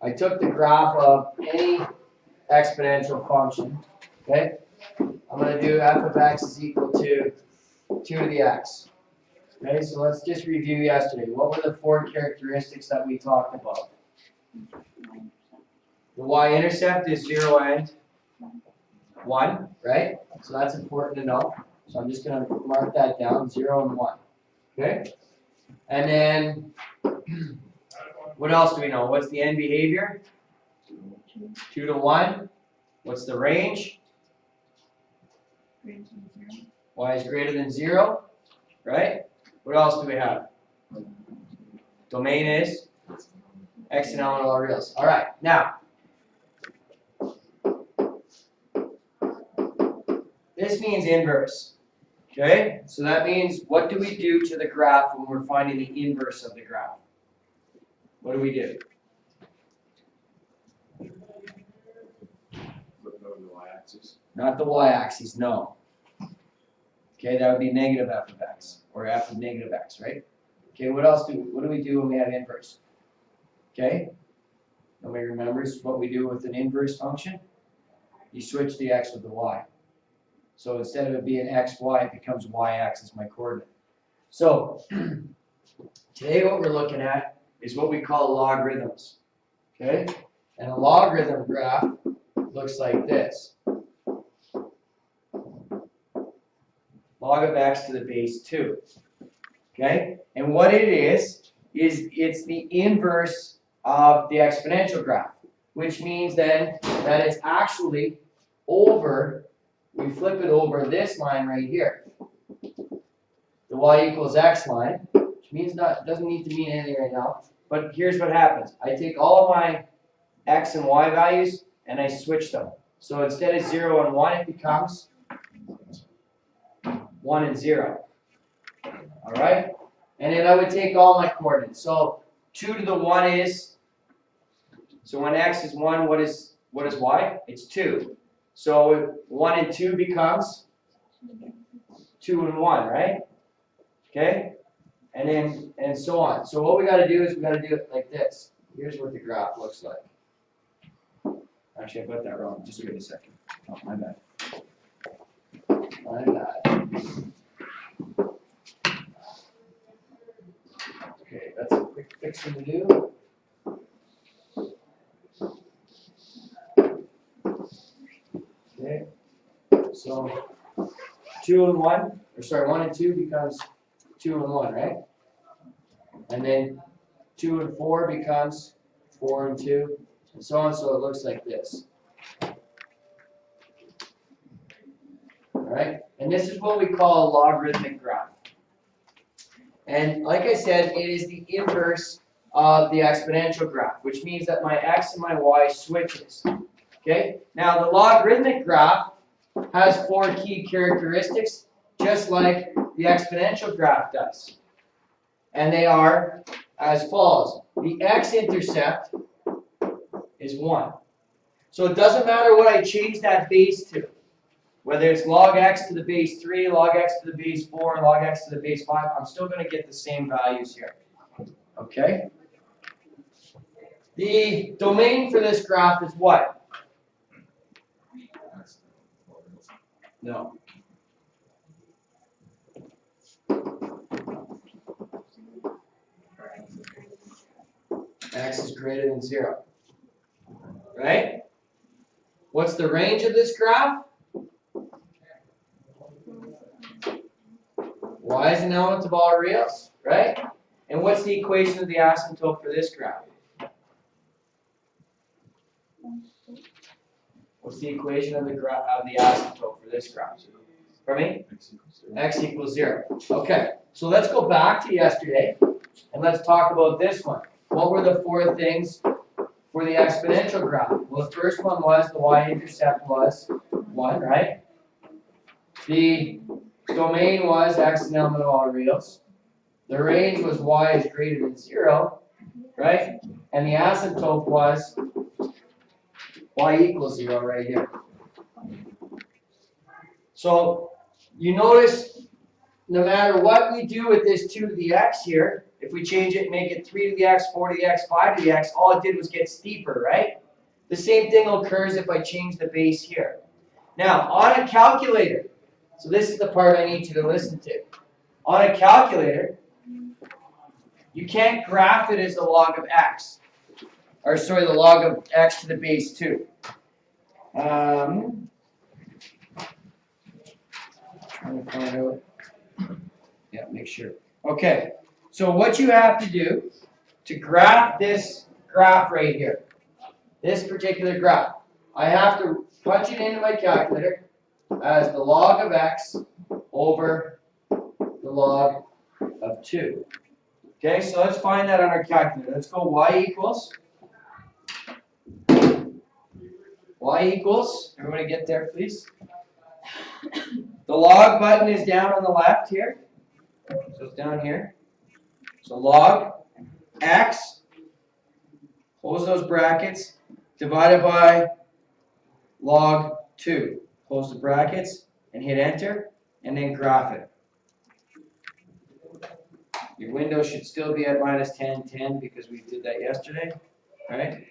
I took the graph of any exponential function, okay? I'm going to do f of x is equal to 2 to the x. Okay, so let's just review yesterday. What were the 4 characteristics that we talked about? The y-intercept is 0 and 1, right? So that's important to know. So I'm just going to mark that down, 0 and 1. Okay? And then, what else do we know? What's the end behavior? 2 to 1. What's the range? Y is greater than 0, right? What else do we have? Domain is x and elemental reals. All right, now, this means inverse. Okay, so that means what do we do to the graph when we're finding the inverse of the graph? What do we do? Flip it over the y-axis. Not the y-axis, no. Okay, that would be negative f of x, or f of negative x, right? Okay, what do we do when we have inverse? Okay, nobody remembers what we do with an inverse function? You switch the x with the y. So instead of it being xy, it becomes yx as my coordinate. So today what we're looking at is what we call logarithms. Okay, and a logarithm graph looks like this. Log of x to the base 2. Okay? And what it is it's the inverse of the exponential graph, which means then that it's actually over, we flip it over this line right here. The y equals x line, which means doesn't need to mean anything right now. But here's what happens. I take all of my x and y values and I switch them. So instead of 0 and 1, it becomes 1 and 0. All right? And then I would take all my coordinates. So 2 to the 1 is, so when x is 1, what is y? It's 2. So 1 and 2 becomes 2 and 1, right? Okay? And so on. So what we got to do is we got to do it like this. Here's what the graph looks like. Actually, I put that wrong. Just wait a second. Oh, my bad. My bad. Okay, that's a quick fixing to do. Okay, so 2 and 1, or sorry, 1 and 2 becomes 2 and 1, right? And then 2 and 4 becomes 4 and 2, and so on, so it looks like this. Alright, and this is what we call a logarithmic graph. And like I said, it is the inverse of the exponential graph, which means that my x and my y switches. Okay? Now the logarithmic graph has 4 key characteristics, just like the exponential graph does. And they are as follows. The x-intercept is 1. So it doesn't matter what I change that base to. Whether it's log x to the base 3, log x to the base 4, log x to the base 5, I'm still going to get the same values here. Okay? The domain for this graph is what? No. X is greater than 0. Right? What's the range of this graph? Y is an element of all reals, right? And what's the equation of the asymptote for this graph? What's the equation of the asymptote for this graph? For me? X equals 0. Okay, so let's go back to yesterday and let's talk about this one. What were the 4 things for the exponential graph? Well, the first one was the y-intercept was 1, right? The domain was x and element of all reals. The range was y is greater than 0, right? And the asymptote was y equals 0 right here. So you notice no matter what we do with this 2 to the x here, if we change it and make it 3 to the x, 4 to the x, 5 to the x, all it did was get steeper, right? The same thing occurs if I change the base here. Now, on a calculator, so this is the part I need you to listen to. On a calculator, you can't graph it as the log of x. Or sorry, the log of x to the base 2. Trying to find out. Yeah, make sure. Okay, so what you have to do to graph this graph right here, this particular graph, I have to punch it into my calculator as the log of x over the log of 2. Okay, so let's find that on our calculator. Let's go y equals, everybody get there please. The log button is down on the left here. So it's down here. So log x, close those brackets, divided by log 2. Close the brackets and hit enter, and then graph it. Your window should still be at minus 10, 10 because we did that yesterday, right?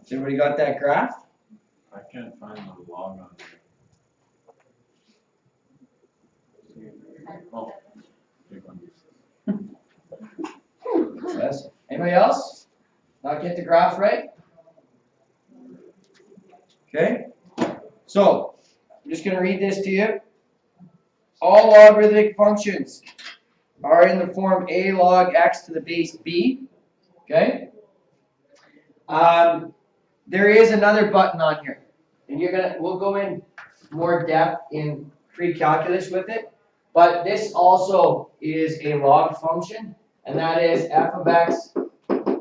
Has everybody got that graph? I can't find the log on there. Oh, big one. Yes. Anybody else? Not get the graph right? Okay. So, I'm just going to read this to you. All logarithmic functions are in the form a log x to the base b. Okay. There is another button on here, and we'll go in more depth in pre-calculus with it. But this also is a log function, and that is f of x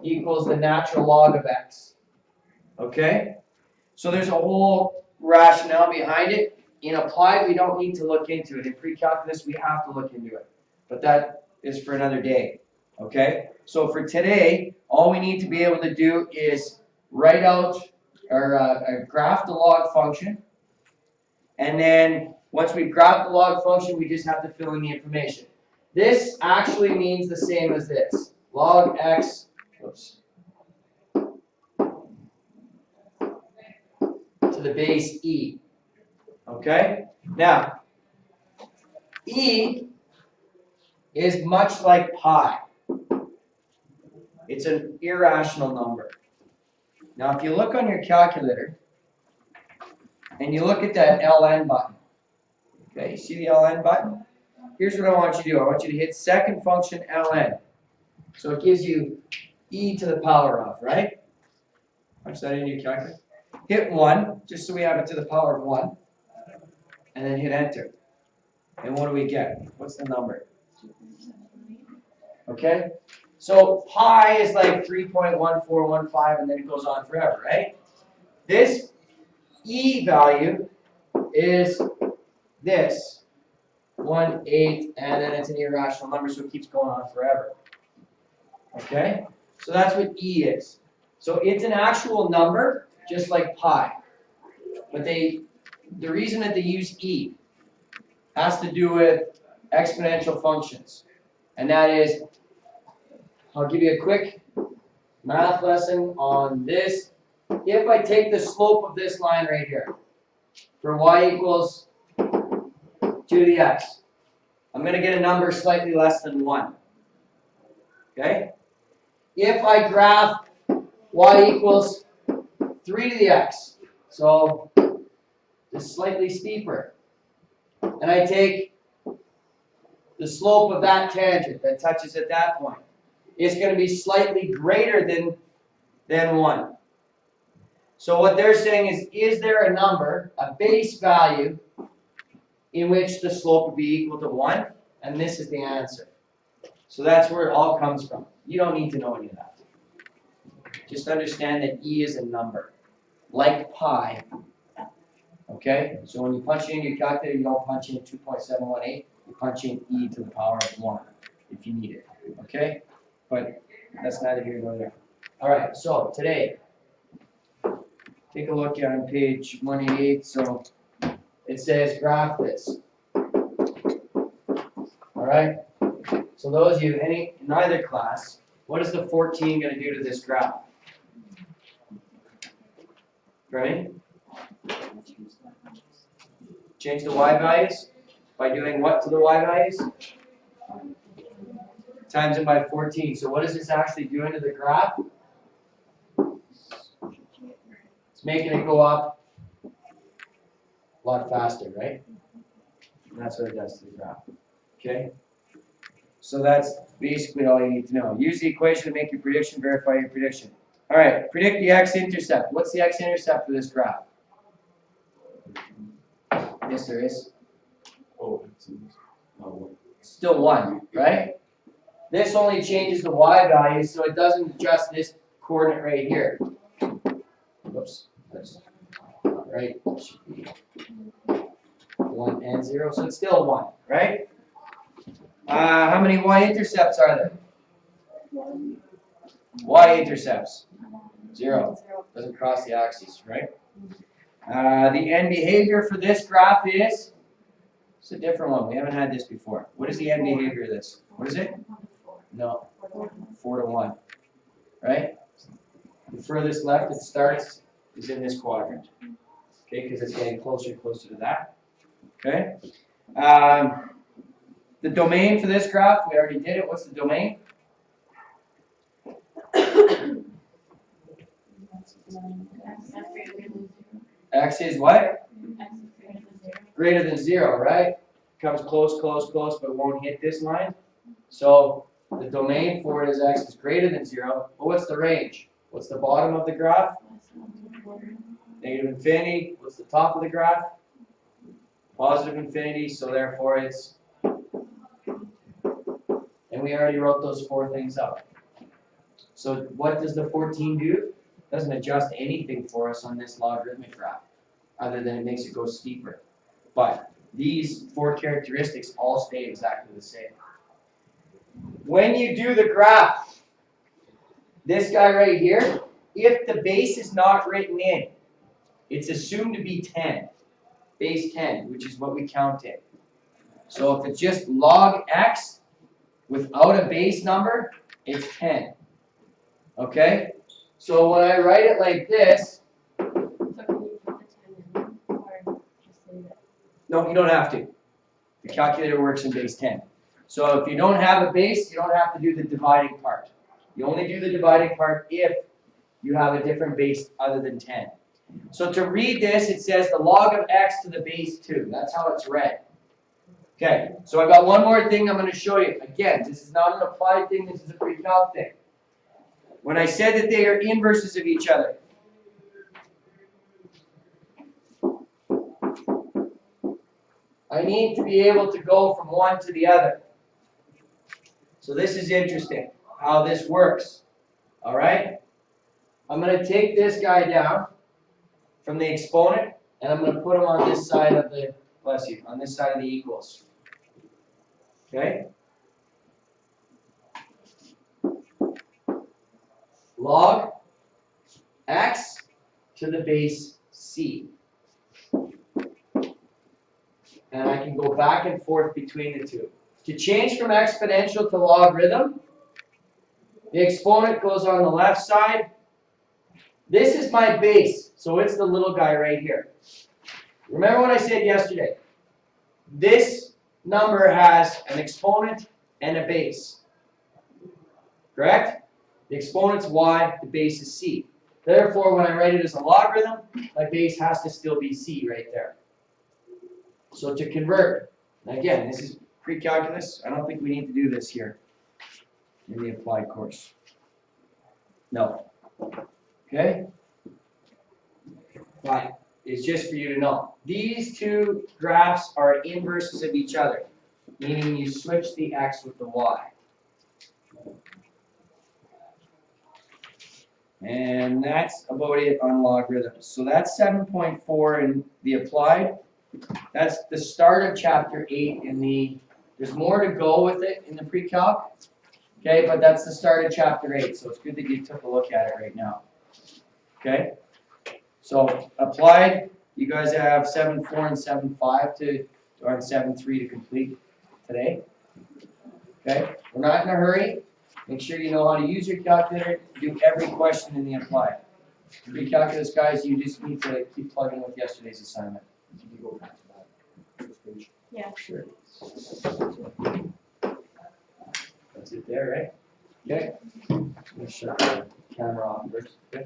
equals the natural log of x. Okay? So there's a whole rationale behind it. In applied, we don't need to look into it. In pre-calculus, we have to look into it. But that is for another day. Okay? So for today, all we need to be able to do is write out or graph the log function. And then once we've graphed the log function, we just have to fill in the information. This actually means the same as this. Log x, to the base e. Okay? Now, e is much like pi. It's an irrational number. Now, if you look on your calculator, and you look at that ln button, okay, you see the ln button? Here's what I want you to do. I want you to hit second function ln. So it gives you e to the power of, right? Punch that in your calculator. Hit 1, just so we have it to the power of 1. And then hit enter. And what do we get? What's the number? Okay? So pi is like 3.1415, and then it goes on forever, right? This e value is this, 1/8, and then it's an irrational number, so it keeps going on forever. Okay? So that's what e is. So it's an actual number, just like pi. But the reason that they use e has to do with exponential functions. And that is, I'll give you a quick math lesson on this. If I take the slope of this line right here, for y equals 2 to the x, I'm going to get a number slightly less than 1. Okay? If I graph y equals 3 to the x, so just slightly steeper, and I take the slope of that tangent that touches at that point, it's going to be slightly greater than 1. So what they're saying is there a number, a base value, in which the slope would be equal to 1? And this is the answer. So that's where it all comes from. You don't need to know any of that. Just understand that e is a number, like pi. Okay? So when you punch in your calculator, you don't punch in 2.718. You punch in e to the power of 1 if you need it. Okay? But that's neither here nor there. All right, so today, take a look on page 188. So it says graph this. All right? So those of you in either class, what is the 14 going to do to this graph? Right? Change the y values by doing what to the y values? Times it by 14. So what is this actually doing to the graph? It's making it go up a lot faster, right? And that's what it does to the graph. Okay? So that's basically all you need to know. Use the equation to make your prediction, verify your prediction. All right, predict the x-intercept. What's the x-intercept for this graph? Yes, there is. Oh, it's Still 1, right? This only changes the y value, so it doesn't adjust this coordinate right here. Whoops, that's not right. It should be 1 and 0, so it's still 1, right? How many y-intercepts are there? Y-intercepts. 0. Doesn't cross the axis, right? The end behavior for this graph is, it's a different one. We haven't had this before. What is the end behavior of this? What is it? No. 4 to 1. Right? The furthest left it starts is in this quadrant. Okay, because it's getting closer and closer to that. Okay? The domain for this graph, we already did it. What's the domain? X is what? Greater than 0, right? Comes close, close, close, but won't hit this line. So the domain for it is x is greater than 0. But what's the range? What's the bottom of the graph? Negative infinity. What's the top of the graph? Positive infinity. So therefore it's... And we already wrote those 4 things up. So what does the 14 do? It doesn't adjust anything for us on this logarithmic graph, other than it makes it go steeper. But these 4 characteristics all stay exactly the same. When you do the graph, this guy right here, if the base is not written in, it's assumed to be 10, base 10, which is what we counted. So if it's just log x without a base number, it's 10. Okay? So when I write it like this, no, you don't have to. The calculator works in base 10. So if you don't have a base, you don't have to do the dividing part. You only do the dividing part if you have a different base other than 10. So to read this, it says the log of x to the base 2. That's how it's read. Okay, so I've got one more thing I'm going to show you. Again, this is not an applied thing, this is a pre-calc thing. When I said that they are inverses of each other, I need to be able to go from one to the other. So this is interesting, how this works. All right? I'm going to take this guy down from the exponent, and I'm going to put him on this side of the, bless you, on this side of the equals. Okay? Log x to the base c. And I can go back and forth between the two. To change from exponential to logarithm, the exponent goes on the left side. This is my base, so it's the little guy right here. Remember what I said yesterday? This number has an exponent and a base. Correct? The exponent's y, the base is c. Therefore, when I write it as a logarithm, my base has to still be c right there. So to convert, and again, this is pre-calculus. I don't think we need to do this here in the applied course. No. Okay? Fine. It's just for you to know. These two graphs are inverses of each other, meaning you switch the x with the y. And that's about it on logarithms. So that's 7.4 in the applied. That's the start of chapter 8 in the, there's more to go with it in the pre-calc. Okay, but that's the start of chapter 8, so it's good that you took a look at it right now. Okay? So applied You guys have 7-4 and 7-5 or 7-3 to complete today. Okay, we're not in a hurry. Make sure you know how to use your calculator. Do every question in the applied. Pre-calculus guys, you just need to keep plugging with yesterday's assignment. Can you go back to that first page? Yeah. Sure. That's it there, right? Okay. Let me shut the camera off first, okay?